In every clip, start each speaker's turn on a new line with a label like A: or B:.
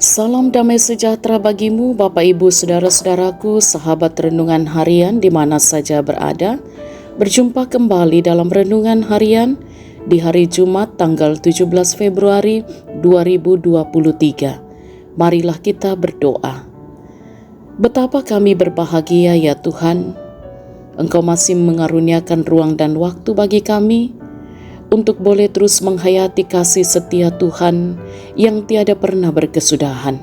A: Salam damai sejahtera bagimu, Bapak Ibu Saudara-saudaraku, sahabat renungan harian di mana saja berada. Berjumpa kembali dalam renungan harian di hari Jumat tanggal 17 Februari 2023. Marilah kita berdoa. Betapa kami berbahagia ya Tuhan, Engkau masih mengaruniakan ruang dan waktu bagi kami untuk boleh terus menghayati kasih setia Tuhan yang tiada pernah berkesudahan.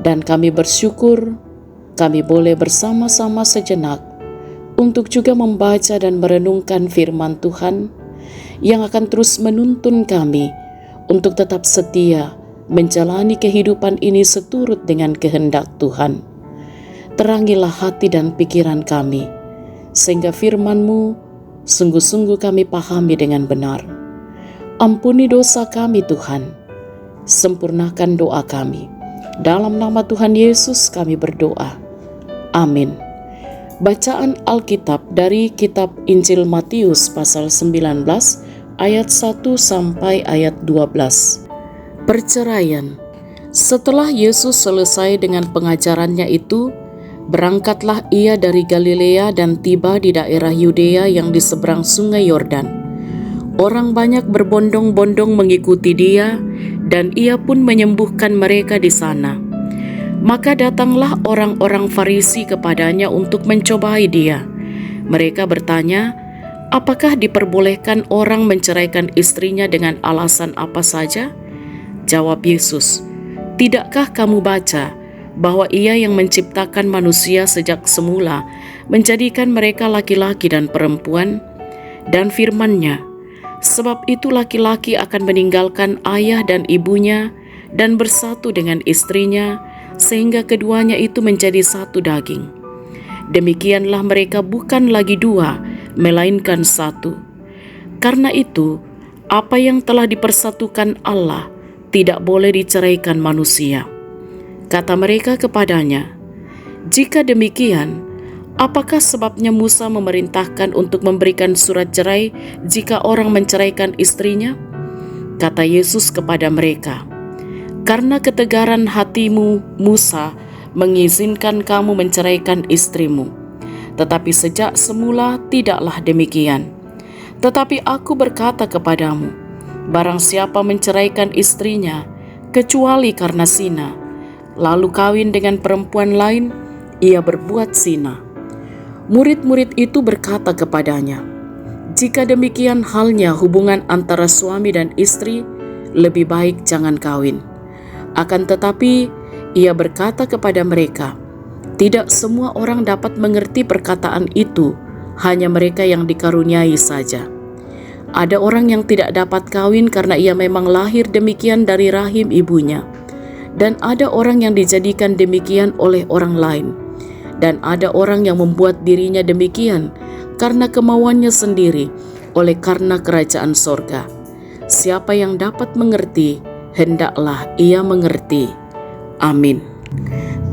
A: Dan kami bersyukur kami boleh bersama-sama sejenak untuk juga membaca dan merenungkan firman Tuhan yang akan terus menuntun kami untuk tetap setia menjalani kehidupan ini seturut dengan kehendak Tuhan. Terangilah hati dan pikiran kami, sehingga firman-Mu sungguh-sungguh kami pahami dengan benar. Ampuni dosa kami Tuhan, sempurnakan doa kami. Dalam nama Tuhan Yesus kami berdoa. Amin. Bacaan Alkitab dari kitab Injil Matius pasal 19 ayat 1 sampai ayat 12. Perceraian. Setelah Yesus selesai dengan pengajarannya itu, berangkatlah ia dari Galilea dan tiba di daerah Yudea yang di seberang sungai Yordan. Orang banyak berbondong-bondong mengikuti dia, dan ia pun menyembuhkan mereka di sana. Maka datanglah orang-orang Farisi kepadanya untuk mencobai dia. Mereka bertanya, apakah diperbolehkan orang menceraikan istrinya dengan alasan apa saja? Jawab Yesus, tidakkah kamu baca bahwa Ia yang menciptakan manusia sejak semula menjadikan mereka laki-laki dan perempuan, dan firman-Nya, sebab itu laki-laki akan meninggalkan ayah dan ibunya dan bersatu dengan istrinya, sehingga keduanya itu menjadi satu daging. Demikianlah mereka bukan lagi dua, melainkan satu. Karena itu, apa yang telah dipersatukan Allah tidak boleh diceraikan manusia. Kata mereka kepadanya, jika demikian, apakah sebabnya Musa memerintahkan untuk memberikan surat cerai jika orang menceraikan istrinya? Kata Yesus kepada mereka, karena ketegaran hatimu Musa mengizinkan kamu menceraikan istrimu. Tetapi sejak semula tidaklah demikian. Tetapi aku berkata kepadamu, barang siapa menceraikan istrinya, kecuali karena zina, lalu kawin dengan perempuan lain, ia berbuat zina. Murid-murid itu berkata kepadanya, jika demikian halnya hubungan antara suami dan istri, lebih baik jangan kawin. Akan tetapi, ia berkata kepada mereka, tidak semua orang dapat mengerti perkataan itu, hanya mereka yang dikaruniai saja. Ada orang yang tidak dapat kawin karena ia memang lahir demikian dari rahim ibunya. Dan ada orang yang dijadikan demikian oleh orang lain. Dan ada orang yang membuat dirinya demikian karena kemauannya sendiri, oleh karena kerajaan sorga. Siapa yang dapat mengerti, hendaklah ia mengerti. Amin.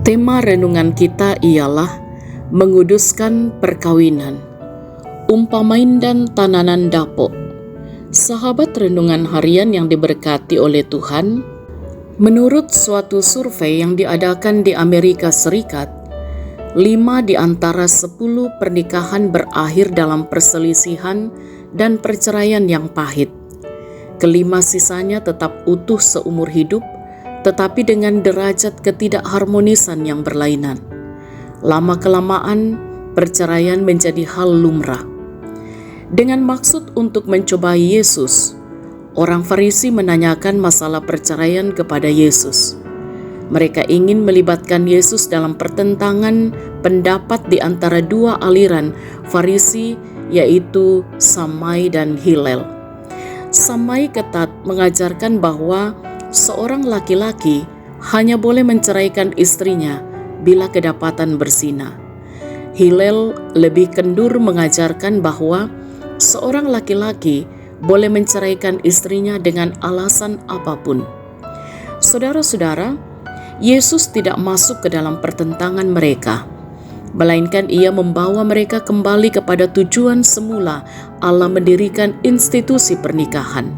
A: Tema renungan kita ialah menguduskan perkawinan. Umpamain dan tananan dapok. Sahabat renungan harian yang diberkati oleh Tuhan, menurut suatu survei yang diadakan di Amerika Serikat, 5 di antara 10 pernikahan berakhir dalam perselisihan dan perceraian yang pahit. Kelima sisanya tetap utuh seumur hidup, tetapi dengan derajat ketidakharmonisan yang berlainan. Lama-kelamaan, perceraian menjadi hal lumrah. Dengan maksud untuk mencobai Yesus, orang Farisi menanyakan masalah perceraian kepada Yesus. Mereka ingin melibatkan Yesus dalam pertentangan pendapat di antara dua aliran Farisi, yaitu Shammai dan Hillel. Shammai ketat mengajarkan bahwa seorang laki-laki hanya boleh menceraikan istrinya bila kedapatan berzina. Hillel lebih kendur mengajarkan bahwa seorang laki-laki boleh menceraikan istrinya dengan alasan apapun. Saudara-saudara, Yesus tidak masuk ke dalam pertentangan mereka, melainkan Ia membawa mereka kembali kepada tujuan semula Allah mendirikan institusi pernikahan,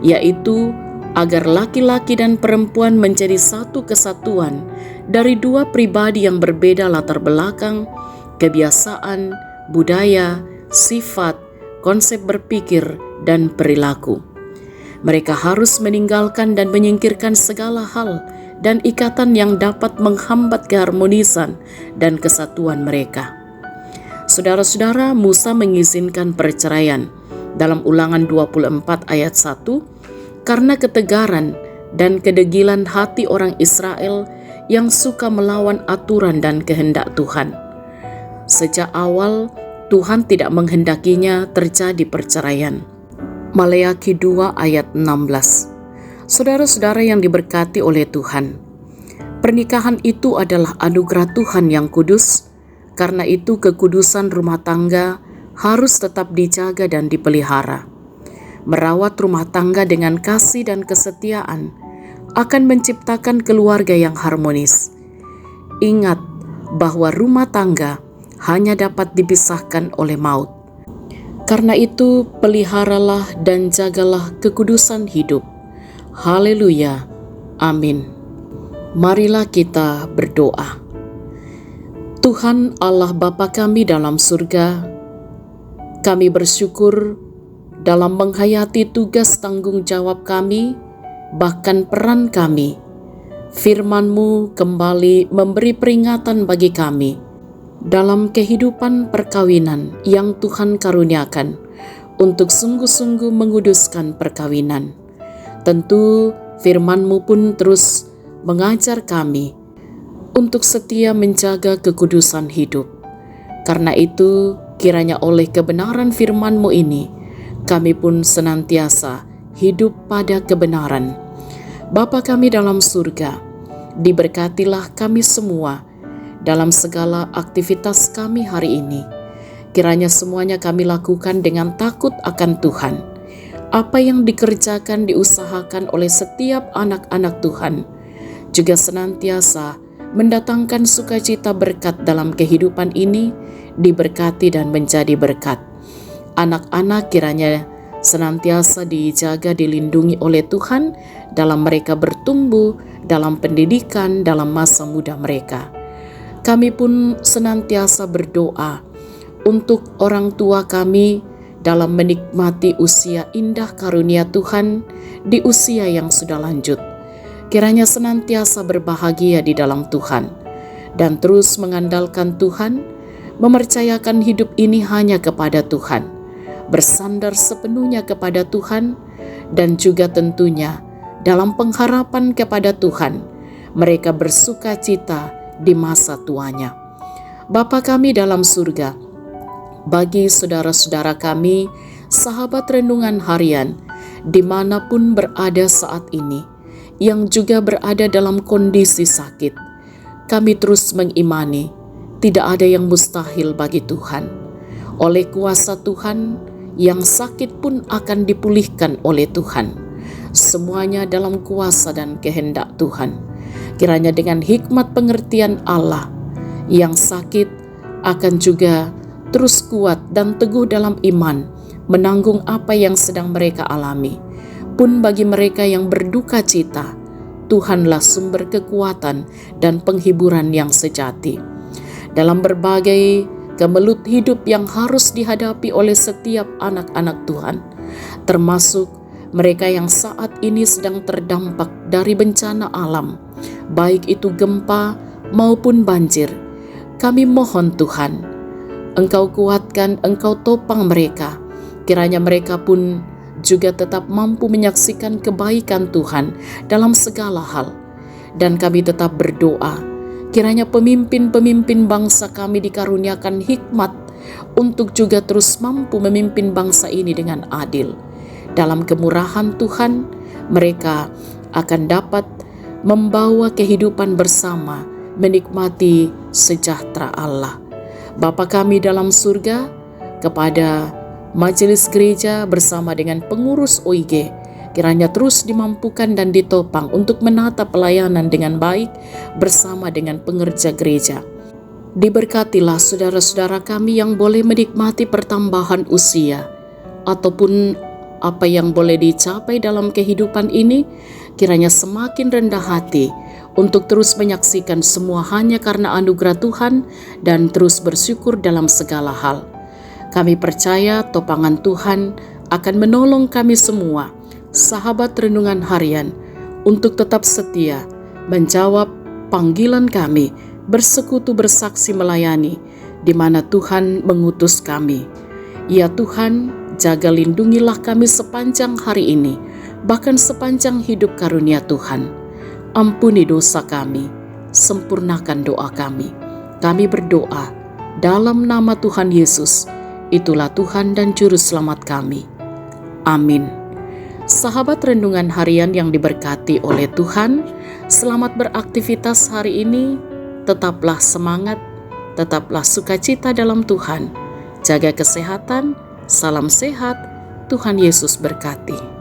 A: yaitu agar laki-laki dan perempuan menjadi satu kesatuan dari dua pribadi yang berbeda latar belakang, kebiasaan, budaya, sifat, konsep berpikir, dan perilaku. Mereka harus meninggalkan dan menyingkirkan segala hal dan ikatan yang dapat menghambat keharmonisan dan kesatuan mereka. Saudara-saudara, Musa mengizinkan perceraian dalam Ulangan 24 ayat 1 karena ketegaran dan kedegilan hati orang Israel yang suka melawan aturan dan kehendak Tuhan. Sejak awal, Tuhan tidak menghendakinya terjadi perceraian. Maleakhi 2 ayat 16. Saudara-saudara yang diberkati oleh Tuhan, pernikahan itu adalah anugerah Tuhan yang kudus. Karena itu kekudusan rumah tangga harus tetap dijaga dan dipelihara. Merawat rumah tangga dengan kasih dan kesetiaan akan menciptakan keluarga yang harmonis. Ingat bahwa rumah tangga hanya dapat dipisahkan oleh maut. Karena itu, peliharalah dan jagalah kekudusan hidup. Haleluya. Amin. Marilah kita berdoa. Tuhan Allah Bapa kami dalam surga, kami bersyukur dalam menghayati tugas tanggung jawab kami, bahkan peran kami. Firman-Mu kembali memberi peringatan bagi kami dalam kehidupan perkawinan yang Tuhan karuniakan untuk sungguh-sungguh menguduskan perkawinan. Tentu firman-Mu pun terus mengajar kami untuk setia menjaga kekudusan hidup. Karena itu, kiranya oleh kebenaran firman-Mu ini, kami pun senantiasa hidup pada kebenaran. Bapa kami dalam surga, diberkatilah kami semua dalam segala aktivitas kami hari ini. Kiranya semuanya kami lakukan dengan takut akan Tuhan. Apa yang dikerjakan, diusahakan oleh setiap anak-anak Tuhan juga senantiasa mendatangkan sukacita berkat dalam kehidupan ini, diberkati dan menjadi berkat. Anak-anak kiranya senantiasa dijaga, dilindungi oleh Tuhan dalam mereka bertumbuh, dalam pendidikan, dalam masa muda mereka. Kami pun senantiasa berdoa untuk orang tua kami dalam menikmati usia indah karunia Tuhan di usia yang sudah lanjut. Kiranya senantiasa berbahagia di dalam Tuhan dan terus mengandalkan Tuhan, mempercayakan hidup ini hanya kepada Tuhan, bersandar sepenuhnya kepada Tuhan, dan juga tentunya dalam pengharapan kepada Tuhan, mereka bersuka cita di masa tuanya. Bapa kami dalam surga, bagi saudara-saudara kami, sahabat renungan harian, dimanapun berada saat ini, yang juga berada dalam kondisi sakit, kami terus mengimani, tidak ada yang mustahil bagi Tuhan. Oleh kuasa Tuhan, yang sakit pun akan dipulihkan oleh Tuhan. Semuanya dalam kuasa dan kehendak Tuhan. Kiranya dengan hikmat pengertian Allah, yang sakit akan juga terus kuat dan teguh dalam iman, menanggung apa yang sedang mereka alami. Pun bagi mereka yang berduka cita, Tuhanlah sumber kekuatan dan penghiburan yang sejati. Dalam berbagai kemelut hidup yang harus dihadapi oleh setiap anak-anak Tuhan, termasuk mereka yang saat ini sedang terdampak dari bencana alam, baik itu gempa maupun banjir. Kami mohon Tuhan, Engkau kuatkan, Engkau topang mereka. Kiranya mereka pun juga tetap mampu menyaksikan kebaikan Tuhan dalam segala hal. Dan kami tetap berdoa, kiranya pemimpin-pemimpin bangsa kami dikaruniakan hikmat untuk juga terus mampu memimpin bangsa ini dengan adil. Dalam kemurahan Tuhan, mereka akan dapat membawa kehidupan bersama, menikmati sejahtera Allah. Bapa kami dalam surga, kepada majelis gereja bersama dengan pengurus OIG, kiranya terus dimampukan dan ditopang untuk menata pelayanan dengan baik bersama dengan pengerja gereja. Diberkatilah saudara-saudara kami yang boleh menikmati pertambahan usia ataupun apa yang boleh dicapai dalam kehidupan ini, kiranya semakin rendah hati untuk terus menyaksikan semua hanya karena anugerah Tuhan dan terus bersyukur dalam segala hal. Kami percaya topangan Tuhan akan menolong kami semua, sahabat renungan harian, untuk tetap setia menjawab panggilan kami, bersekutu bersaksi melayani, di mana Tuhan mengutus kami. Ya Tuhan, jaga lindungilah kami sepanjang hari ini, bahkan sepanjang hidup karunia Tuhan. Ampuni dosa kami, sempurnakan doa kami. Kami berdoa dalam nama Tuhan Yesus, itulah Tuhan dan Juru Selamat kami. Amin. Sahabat renungan harian yang diberkati oleh Tuhan, selamat beraktivitas hari ini. Tetaplah semangat, tetaplah sukacita dalam Tuhan. Jaga kesehatan, salam sehat, Tuhan Yesus berkati.